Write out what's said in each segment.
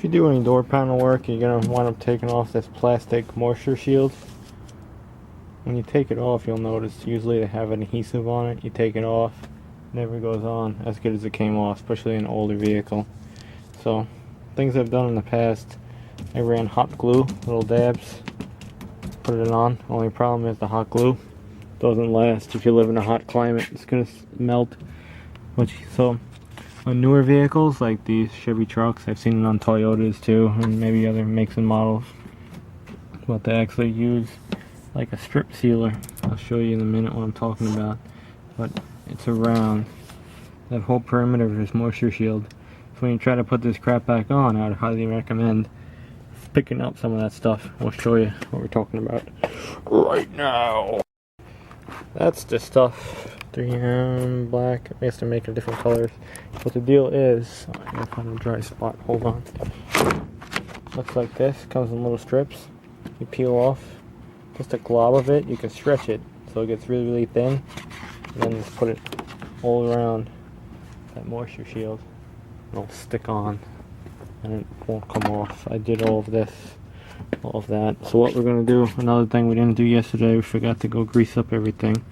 you do any door panel work, you're going to wind up taking off this plastic moisture shield. When you take it off, you'll notice usually they have an adhesive on it. You take it off, never goes on as good as it came off, especially in an older vehicle. So things I've done in the past, I ran hot glue, little dabs, put it on. Only problem is the hot glue doesn't last. If you live in a hot climate, it's going to melt. So on newer vehicles like these Chevy trucks, I've seen it on Toyotas too, and maybe other makes and models, but they actually use like a strip sealer. I'll show you in a minute what I'm talking about, but it's around that whole perimeter of this moisture shield. So when you try to put this crap back on, I would highly recommend picking up some of that stuff. We'll show you what we're talking about right now. That's the stuff. 3M black. I guess they're making different colors. But the deal is, I'm gonna find a dry spot. Hold on. Looks like this. Comes in little strips. You peel off just a glob of it. You can stretch it so it gets really, really thin, and then just put it all around that moisture shield. It'll stick on, and it won't come off. I did all of this. All of that. So what we're going to do, another thing we didn't do yesterday, we forgot to go grease up everything.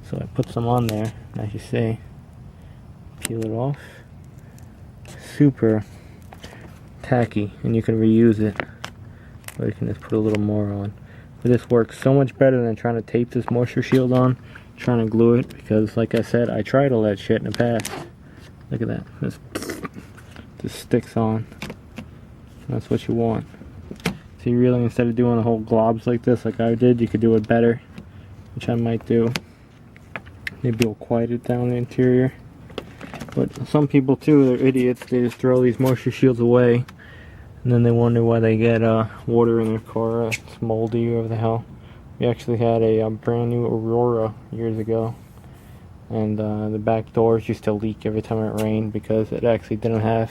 So I put some on there, as you see. Peel it off. Super tacky, and you can reuse it. Or you can just put a little more on. But this works so much better than trying to tape this moisture shield on, trying to glue it, because like I said, I tried all that shit in the past. Look at that. This sticks on. That's what you want. So you really, instead of doing the whole globs like this, like I did, you could do it better, which I might do. Maybe it'll quiet it down the interior. But some people too, they're idiots. They just throw these moisture shields away, and then they wonder why they get water in their car. It's moldy or whatever the hell. We actually had a brand new Aurora years ago, and the back doors used to leak every time it rained because it actually didn't have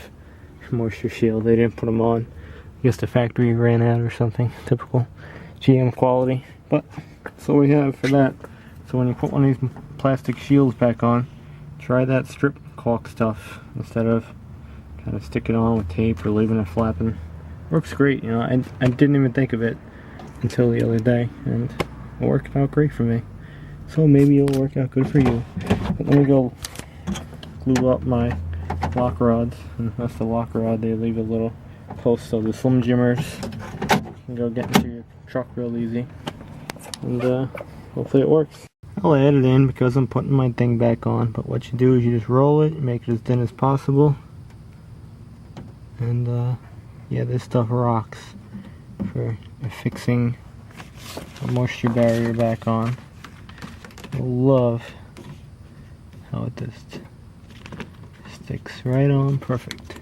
moisture shield. They didn't put them on. I guess the factory ran out or something. Typical GM quality. But that's all we have for that. So when you put one of these plastic shields back on, try that strip caulk stuff instead of trying to stick it on with tape or leaving it flapping. Works great, you know. I didn't even think of it until the other day, and it worked out great for me. So maybe it'll work out good for you. But let me go glue up my lock rods, and that's the lock rod. They leave a little post, so the Slim Jimmers can go get into your truck real easy, and hopefully it works. I'll add it in because I'm putting my thing back on, but what you do is you just roll it, make it as thin as possible, and yeah, this stuff rocks for fixing a moisture barrier back on. I love how it just sticks right on perfect.